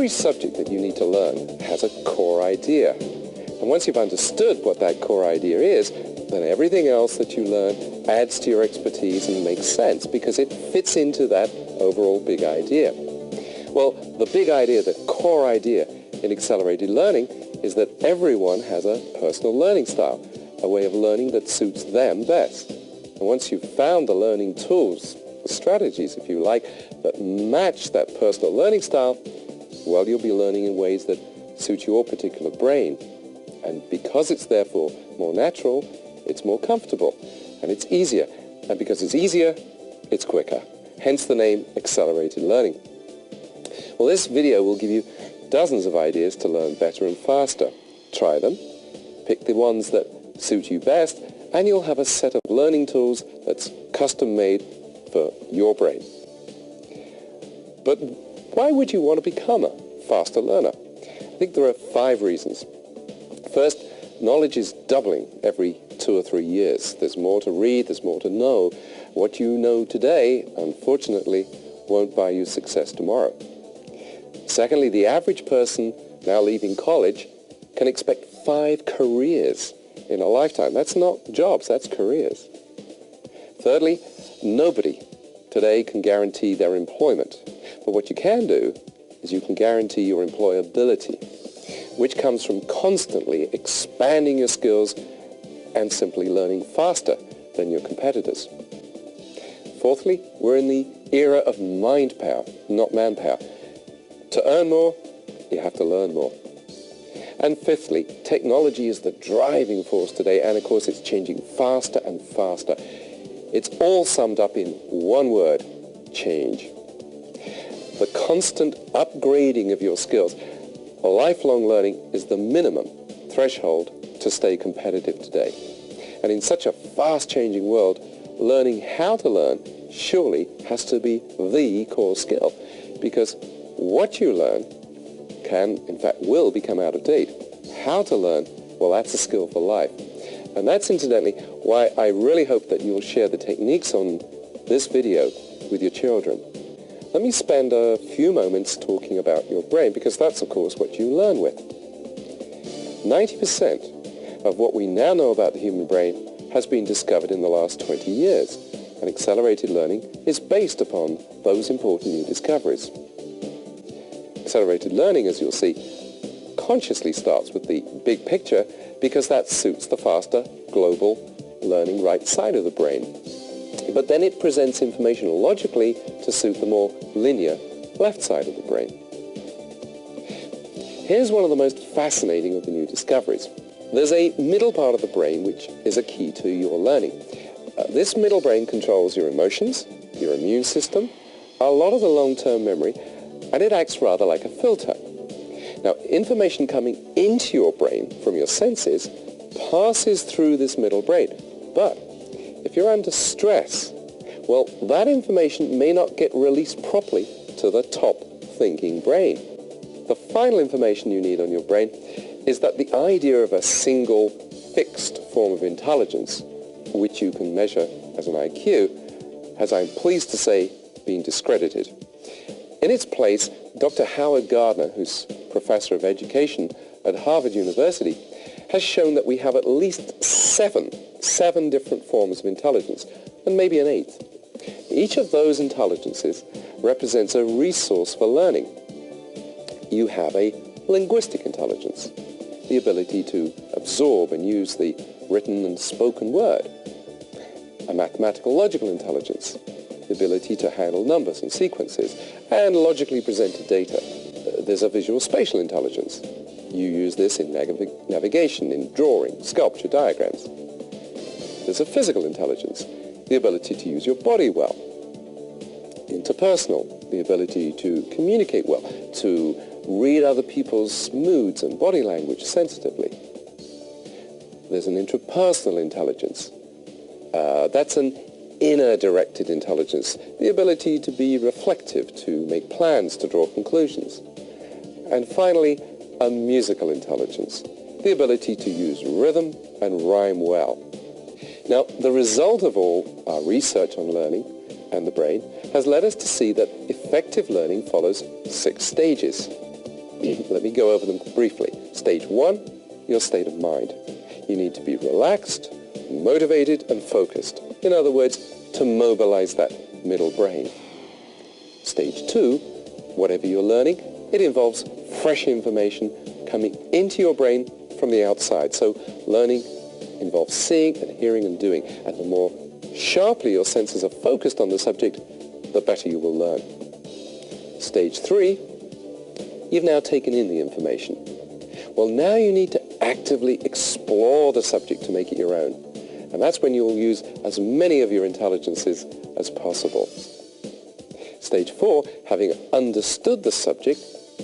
every subject that you need to learn has a core idea. And once you've understood what that core idea is, then everything else that you learn adds to your expertise and makes sense because it fits into that overall big idea. Well, the big idea, the core idea in accelerated learning is that everyone has a personal learning style, a way of learning that suits them best. And once you've found the learning tools, the strategies, if you like, that match that personal learning style, well, you'll be learning in ways that suit your particular brain. And because it's therefore more natural, it's more comfortable, and it's easier. And because it's easier, it's quicker. Hence the name accelerated learning. Well, this video will give you dozens of ideas to learn better and faster. Try them, pick the ones that suit you best, and you'll have a set of learning tools that's custom-made for your brain. But why would you want to become a faster learner? I think there are 5 reasons. First, knowledge is doubling every 2 or 3 years. There's more to read, there's more to know. What you know today, unfortunately, won't buy you success tomorrow. Secondly, the average person now leaving college can expect 5 careers in a lifetime. That's not jobs, that's careers. Thirdly, nobody today can guarantee their employment. But what you can do is you can guarantee your employability, which comes from constantly expanding your skills and simply learning faster than your competitors. Fourthly, we're in the era of mind power, not manpower. To earn more, you have to learn more. And fifthly, technology is the driving force today, and of course it's changing faster and faster. It's all summed up in one word: change. The constant upgrading of your skills, lifelong learning, is the minimum threshold to stay competitive today. And in such a fast-changing world, learning how to learn surely has to be the core skill, because what you learn can, in fact, will become out of date. How to learn, well, that's a skill for life. And that's incidentally why I really hope that you'll share the techniques on this video with your children. Let me spend a few moments talking about your brain, because that's, of course, what you learn with. 90% of what we now know about the human brain has been discovered in the last 20 years, and accelerated learning is based upon those important new discoveries. Accelerated learning, as you'll see, consciously starts with the big picture because that suits the faster, global, learning right side of the brain. But then it presents information logically to suit the more linear left side of the brain. Here's one of the most fascinating of the new discoveries. There's a middle part of the brain which is a key to your learning. This middle brain controls your emotions, your immune system, a lot of the long-term memory, and it acts rather like a filter. Now, information coming into your brain from your senses passes through this middle brain. But if you're under stress, well, that information may not get released properly to the top thinking brain. The final information you need on your brain is that the idea of a single fixed form of intelligence, which you can measure as an IQ, has, I'm pleased to say, been discredited. In its place, Dr. Howard Gardner, who's professor of education at Harvard University, has shown that we have at least seven different forms of intelligence, and maybe an 8th. Each of those intelligences represents a resource for learning. You have a linguistic intelligence, the ability to absorb and use the written and spoken word. A mathematical logical intelligence, the ability to handle numbers and sequences and logically presented data. There's a visual spatial intelligence. You use this in navigation, in drawing, sculpture, diagrams. There's a physical intelligence, the ability to use your body well. Interpersonal, the ability to communicate well, to read other people's moods and body language sensitively. There's an intrapersonal intelligence. That's an inner-directed intelligence, the ability to be reflective, to make plans, to draw conclusions. And finally, a musical intelligence, the ability to use rhythm and rhyme well. Now, the result of all our research on learning and the brain has led us to see that effective learning follows 6 stages. Let me go over them briefly. Stage 1, your state of mind. You need to be relaxed, motivated and focused. In other words, to mobilize that middle brain. Stage 2, whatever you're learning, it involves fresh information coming into your brain from the outside. So learning involves seeing and hearing and doing. And the more sharply your senses are focused on the subject, the better you will learn. Stage 3, you've now taken in the information. Well, now you need to actively explore the subject to make it your own. And that's when you'll use as many of your intelligences as possible. Stage 4, having understood the subject,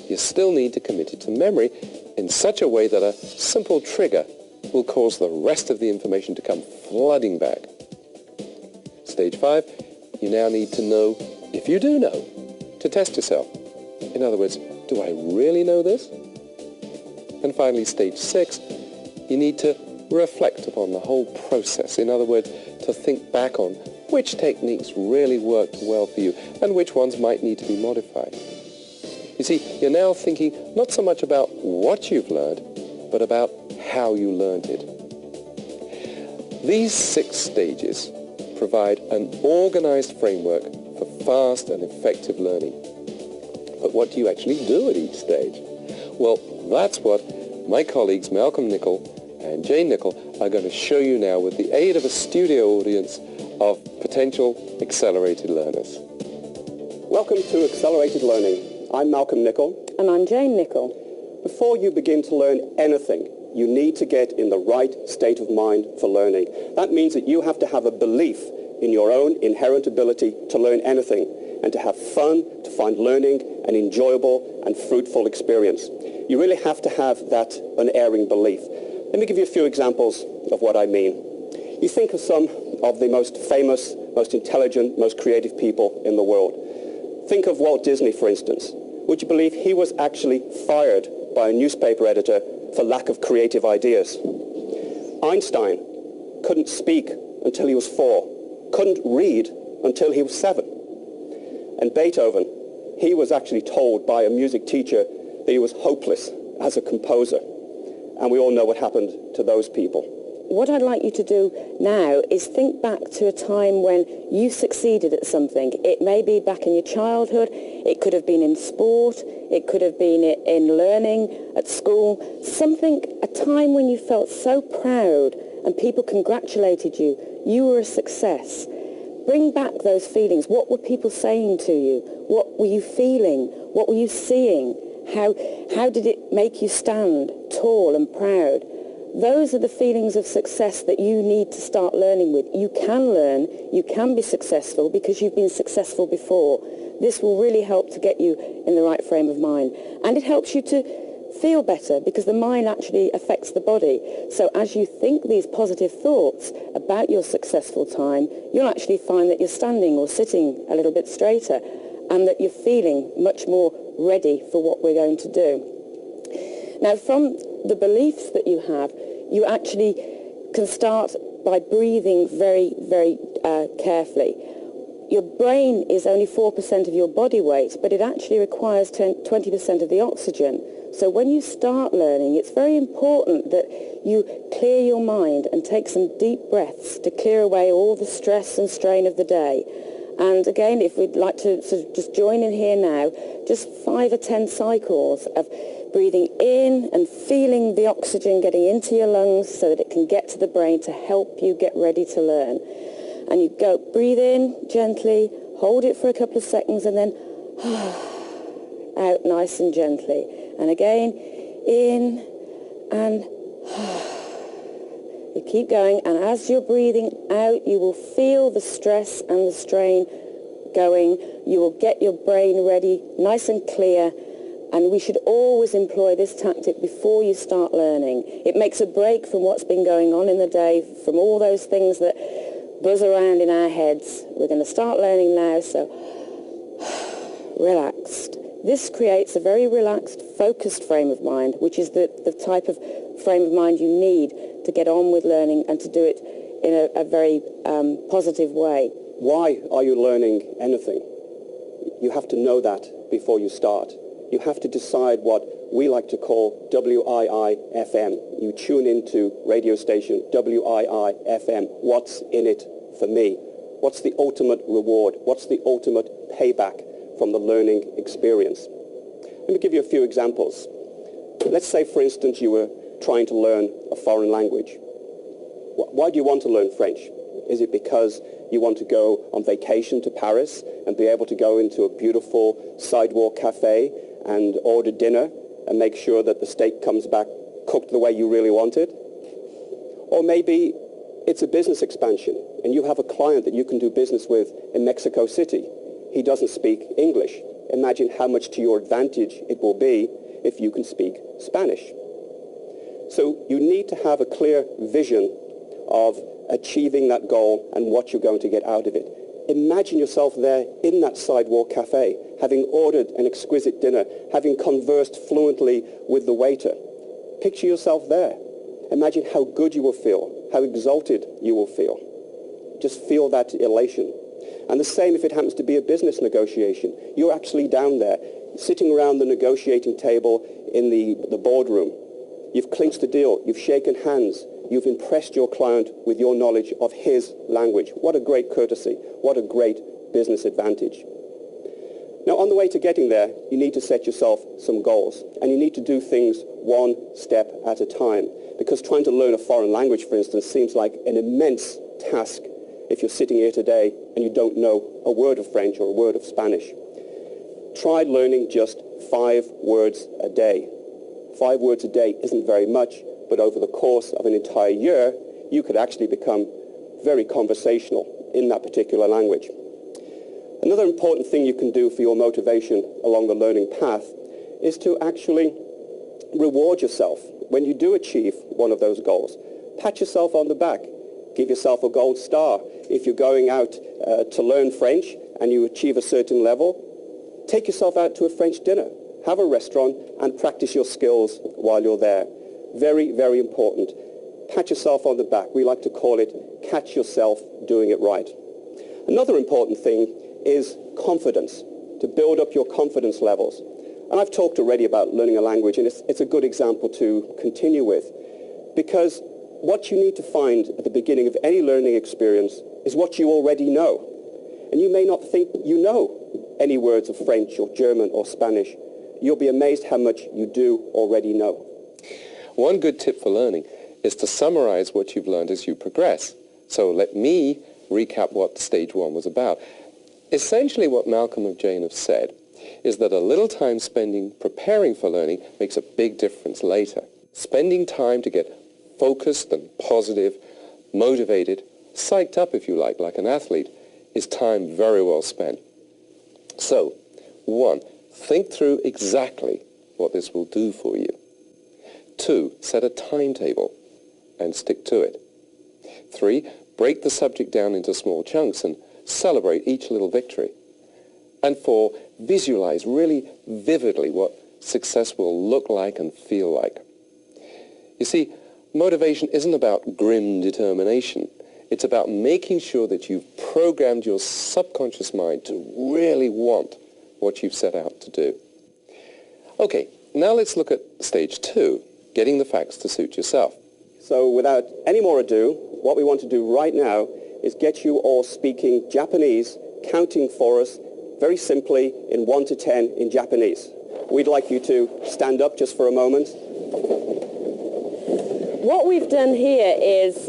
you still need to commit it to memory in such a way that a simple trigger will cause the rest of the information to come flooding back. Stage 5, you now need to know, if you do know, to test yourself. In other words, do I really know this? And finally, stage 6, you need to reflect upon the whole process. In other words, to think back on which techniques really worked well for you and which ones might need to be modified. You see, you're now thinking not so much about what you've learned, but about how you learned it. These 6 stages provide an organized framework for fast and effective learning. But what do you actually do at each stage? Well, that's what my colleagues Malcolm Nicol and Jane Nicol are going to show you now with the aid of a studio audience of potential accelerated learners. Welcome to Accelerated Learning. I'm Malcolm Nicol. And I'm Jane Nicol. Before you begin to learn anything, you need to get in the right state of mind for learning. That means that you have to have a belief in your own inherent ability to learn anything and to have fun, to find learning an enjoyable and fruitful experience. You really have to have that unerring belief. Let me give you a few examples of what I mean. You think of some of the most famous, most intelligent, most creative people in the world. Think of Walt Disney, for instance. Would you believe he was actually fired by a newspaper editor for lack of creative ideas? Einstein couldn't speak until he was 4, couldn't read until he was 7. And Beethoven, he was actually told by a music teacher that he was hopeless as a composer. And we all know what happened to those people. What I'd like you to do now is think back to a time when you succeeded at something. It may be back in your childhood, it could have been in sport, it could have been in learning at school, something, a time when you felt so proud and people congratulated you, you were a success. Bring back those feelings. What were people saying to you? What were you feeling? What were you seeing? How did it make you stand tall and proud? Those are the feelings of success that you need to start learning with. You can learn, you can be successful because you've been successful before. This will really help to get you in the right frame of mind. And it helps you to feel better because the mind actually affects the body. So as you think these positive thoughts about your successful time, you'll actually find that you're standing or sitting a little bit straighter and that you're feeling much more ready for what we're going to do. Now, from the beliefs that you have, you actually can start by breathing very, very carefully. Your brain is only 4% of your body weight, but it actually requires 20% of the oxygen. So when you start learning, it's very important that you clear your mind and take some deep breaths to clear away all the stress and strain of the day. And again, if we'd like to sort of just join in here now, just 5 or 10 cycles of breathing in and feeling the oxygen getting into your lungs so that it can get to the brain to help you get ready to learn. And you go, breathe in gently, hold it for a couple of seconds and then out nice and gently. And again, in and you keep going. And as you're breathing out, you will feel the stress and the strain going. You will get your brain ready, nice and clear. And we should always employ this tactic before you start learning. It makes a break from what's been going on in the day, from all those things that buzz around in our heads. We're going to start learning now, so relaxed. This creates a very relaxed, focused frame of mind, which is the type of frame of mind you need to get on with learning and to do it in a very positive way. Why are you learning anything? You have to know that before you start. you have to decide what we like to call WII-FM. You tune into radio station WII-FM. What's in it for me? What's the ultimate reward? What's the ultimate payback from the learning experience? Let me give you a few examples. Let's say, for instance, you were trying to learn a foreign language. Why do you want to learn French? Is it because you want to go on vacation to Paris and be able to go into a beautiful sidewalk cafe and order dinner and make sure that the steak comes back cooked the way you really want it? Or maybe it's a business expansion and you have a client that you can do business with in Mexico City. He doesn't speak English. Imagine how much to your advantage it will be if you can speak Spanish. So you need to have a clear vision of achieving that goal and what you're going to get out of it. Imagine yourself there in that sidewalk cafe, having ordered an exquisite dinner, having conversed fluently with the waiter. Picture yourself there. Imagine how good you will feel, how exalted you will feel. Just feel that elation. And the same if it happens to be a business negotiation. You're actually down there, sitting around the negotiating table in the boardroom. You've clinched the deal. You've shaken hands. You've impressed your client with your knowledge of his language. What a great courtesy. What a great business advantage. Now, on the way to getting there, you need to set yourself some goals. And you need to do things one step at a time. Because trying to learn a foreign language, for instance, seems like an immense task if you're sitting here today and you don't know a word of French or a word of Spanish. Try learning just 5 words a day. 5 words a day isn't very much, but over the course of an entire year, you could actually become very conversational in that particular language. Another important thing you can do for your motivation along the learning path is to actually reward yourself. When you do achieve one of those goals, pat yourself on the back. Give yourself a gold star. If you're going out to learn French and you achieve a certain level, take yourself out to a French dinner. Have a restaurant and practice your skills while you're there. Very, very important. Pat yourself on the back. We like to call it catch yourself doing it right. Another important thing is confidence, to build up your confidence levels. And I've talked already about learning a language, and it's a good example to continue with, because what you need to find at the beginning of any learning experience is what you already know. And you may not think you know any words of French or German or Spanish. You'll be amazed how much you do already know. One good tip for learning is to summarize what you've learned as you progress. So let me recap what stage 1 was about. Essentially what Malcolm and Jane have said is that a little time spending preparing for learning makes a big difference later. Spending time to get focused and positive, motivated, psyched up if you like an athlete, is time very well spent. So, 1, think through exactly what this will do for you. 2, set a timetable and stick to it. 3, break the subject down into small chunks and celebrate each little victory. And 4, visualize really vividly what success will look like and feel like. You see, motivation isn't about grim determination. It's about making sure that you've programmed your subconscious mind to really want what you've set out to do. Okay, now let's look at stage 2, getting the facts to suit yourself. So without any more ado, what we want to do right now is get you all speaking Japanese, counting for us very simply in 1 to 10 in Japanese. We'd like you to stand up just for a moment. What we've done here is,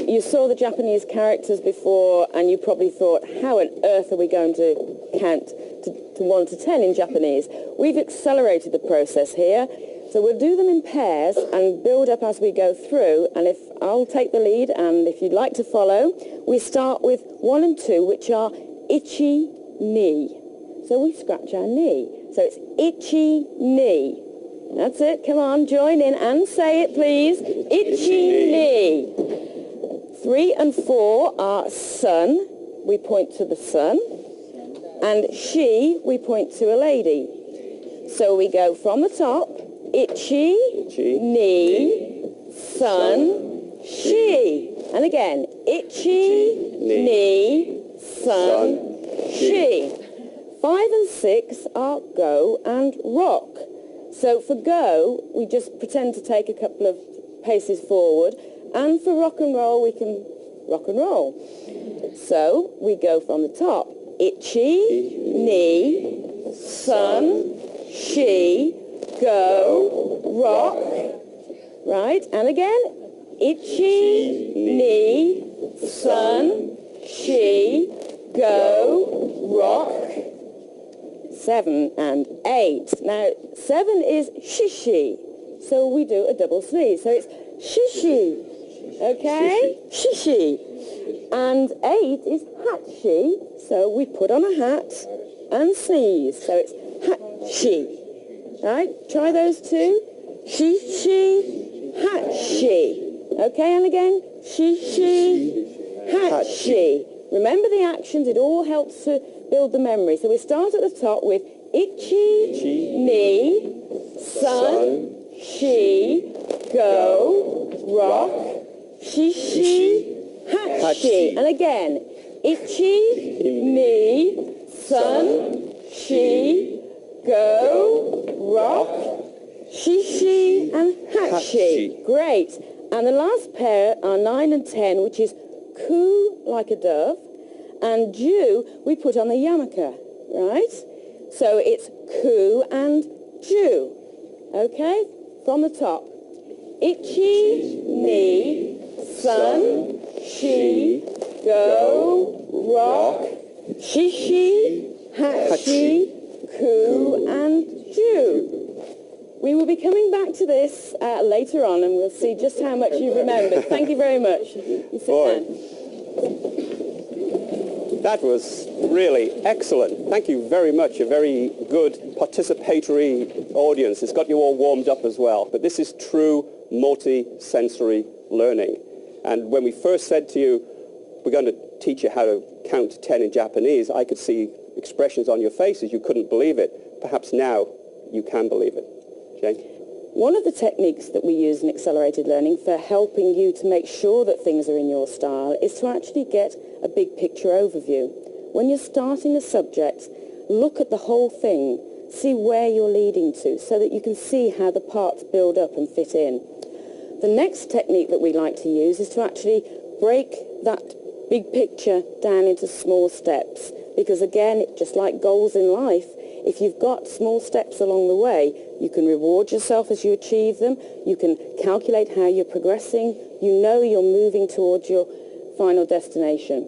you saw the Japanese characters before and you probably thought, how on earth are we going to count to 1 to 10 in Japanese? We've accelerated the process here. So we'll do them in pairs and build up as we go through, and if I'll take the lead, and if you'd like to follow, we start with 1 and 2, which are ichi, ni. So we scratch our knee. So it's ichi, ni. That's it. Come on, join in and say it, please. Ichi, ni. 3 and 4 are sun. We point to the sun. And she, we point to a lady. So we go from the top. Ichi, ni, sun, she. And again, ichi, ni, sun, she. 5 and 6 are go and rock. So for go, we just pretend to take a couple of paces forward, and for rock and roll, we can rock and roll. So we go from the top. Itchy, knee, sun, she, go, rock. Right, and again. Itchy, knee, sun, she, go, rock. 7 and 8. Now, 7 is shishi, so we do a double sneeze. So it's shishi, okay? Shishi. And 8 is hatshi, so we put on a hat and sneeze. So it's hatshi. Right, try those two. Shishi, hatshi. Okay, and again, shishi, hatshi. Remember the actions, it all helps to build the memory. So we start at the top with itchy, knee, sun, she, go, rock, shishi, hatshi. And again, itchy, knee, sun, she, go, rock, shishi, and hatshi. Great. And the last pair are 9 and 10, which is coo, like a dove, and ju, we put on the yarmulke, right? So it's coo and ju, okay? From the top. Itchy, knee, sun, she, go, rock, shishi, hatshi, coo, and ju. We will be coming back to this later on, and we'll see just how much you've remembered. Thank you very much. You sit down. That was really excellent. Thank you very much. A very good participatory audience. It's got you all warmed up as well. But this is true multi-sensory learning. And when we first said to you, we're going to teach you how to count to 10 in Japanese, I could see expressions on your faces. You couldn't believe it. Perhaps now you can believe it. Jane? One of the techniques that we use in accelerated learning for helping you to make sure that things are in your style is to actually get a big picture overview. When you're starting a subject, look at the whole thing, see where you're leading to, so that you can see how the parts build up and fit in. The next technique that we like to use is to actually break that big picture down into small steps, because again, just like goals in life, if you've got small steps along the way, you can reward yourself as you achieve them, you can calculate how you're progressing, you know you're moving towards your final destination.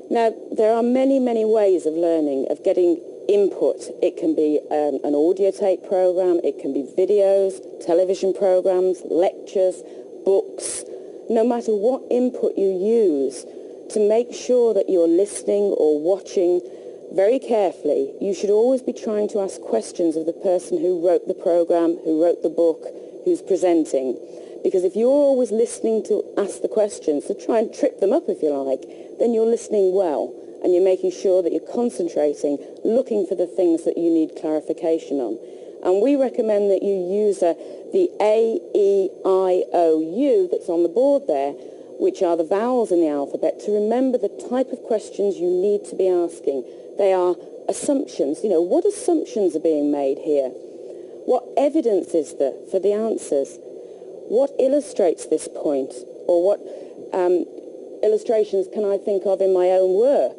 Now, there are many, many ways of learning, of getting input. It can be an audio tape program, it can be videos, television programs, lectures, books. No matter what input you use, to make sure that you're listening or watching very carefully, you should always be trying to ask questions of the person who wrote the program, who wrote the book, who's presenting. Because if you're always listening to ask the questions, to try and trip them up if you like, then you're listening well and you're making sure that you're concentrating, looking for the things that you need clarification on. And we recommend that you use the A, E, I, O, U that's on the board there, which are the vowels in the alphabet, to remember the type of questions you need to be asking. They are assumptions. You know, what assumptions are being made here? What evidence is there for the answers? What illustrates this point? Or what illustrations can I think of in my own work?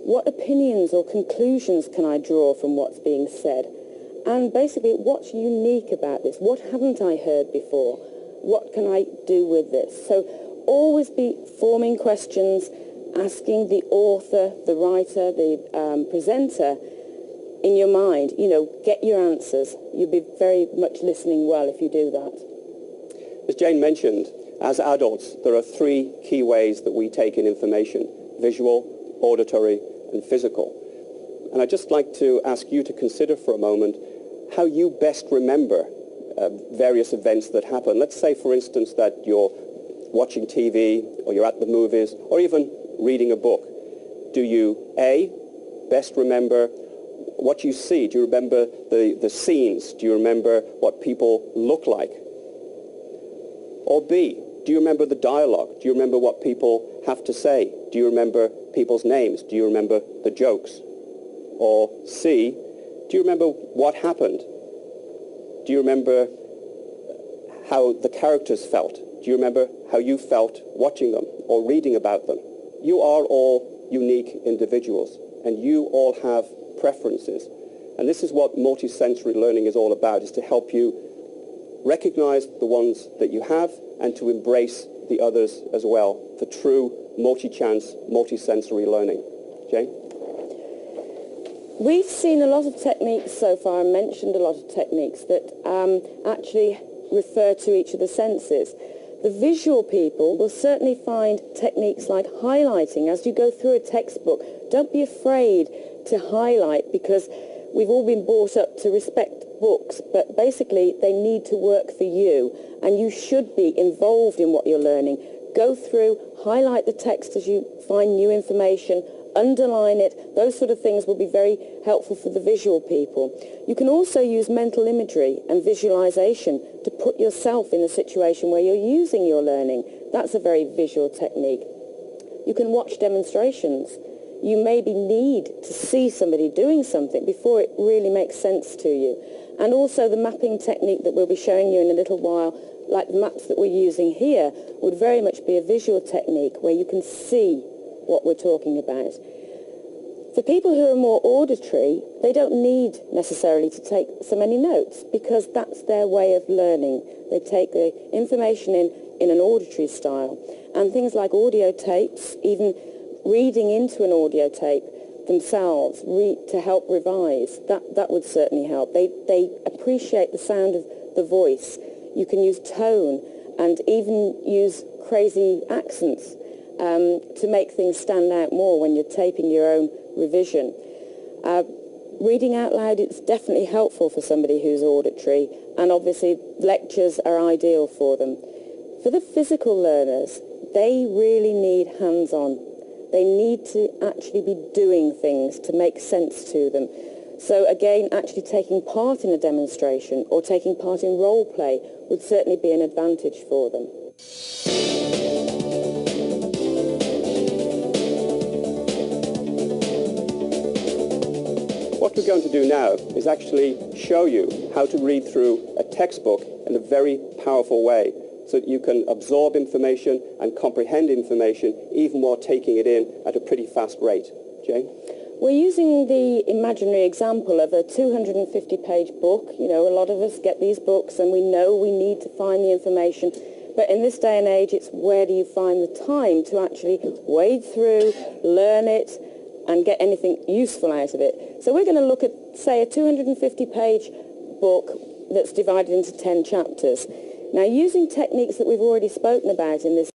What opinions or conclusions can I draw from what's being said? And basically, what's unique about this? What haven't I heard before? What can I do with this? So always be forming questions, asking the author, the writer, the presenter in your mind. You know, get your answers. You'll be very much listening well if you do that. As Jane mentioned, as adults, there are 3 key ways that we take in information: visual, auditory, and physical. And I'd just like to ask you to consider for a moment how you best remember various events that happen. Let's say, for instance, that you're watching TV, or you're at the movies, or even reading a book. Do you, A, best remember what you see? Do you remember the scenes? Do you remember what people look like? Or B, do you remember the dialogue? Do you remember what people have to say? Do you remember people's names? Do you remember the jokes? Or C, Do you remember what happened? Do you remember how the characters felt? Do you remember how you felt watching them or reading about them? You are all unique individuals, and you all have preferences. And this is what multisensory learning is all about, is to help you recognize the ones that you have and to embrace the others as well for true multi-chance, multisensory learning. Jane? We've seen a lot of techniques so far and mentioned a lot of techniques that actually refer to each of the senses. The visual people will certainly find techniques like highlighting. As you go through a textbook, don't be afraid to highlight, because we've all been brought up to respect books, but basically they need to work for you, and you should be involved in what you're learning. Go through, highlight the text as you find new information, underline it. Those sort of things will be very helpful for the visual people. You can also use mental imagery and visualization to put yourself in a situation where you're using your learning. That's a very visual technique. You can watch demonstrations. You maybe need to see somebody doing something before it really makes sense to you. And also the mapping technique that we'll be showing you in a little while, like the maps that we're using here, would very much be a visual technique where you can see what we're talking about. For people who are more auditory, they don't need necessarily to take so many notes, because that's their way of learning. They take the information in an auditory style. And things like audio tapes, even reading into an audio tape themselves to help revise, that would certainly help. They appreciate the sound of the voice. You can use tone and even use crazy accents to make things stand out more when you're taping your own revision. Reading out loud is definitely helpful for somebody who's auditory, and obviously lectures are ideal for them. For the physical learners, they really need hands-on. They need to actually be doing things to make sense to them. So again, actually taking part in a demonstration or taking part in role play would certainly be an advantage for them. What we're going to do now is actually show you how to read through a textbook in a very powerful way, so that you can absorb information and comprehend information even while taking it in at a pretty fast rate. Jane? We're using the imaginary example of a 250-page book. You know, a lot of us get these books and we know we need to find the information. But in this day and age, it's where do you find the time to actually wade through, learn it, and get anything useful out of it. So we're going to look at, say, a 250-page book that's divided into 10 chapters. Now, using techniques that we've already spoken about in this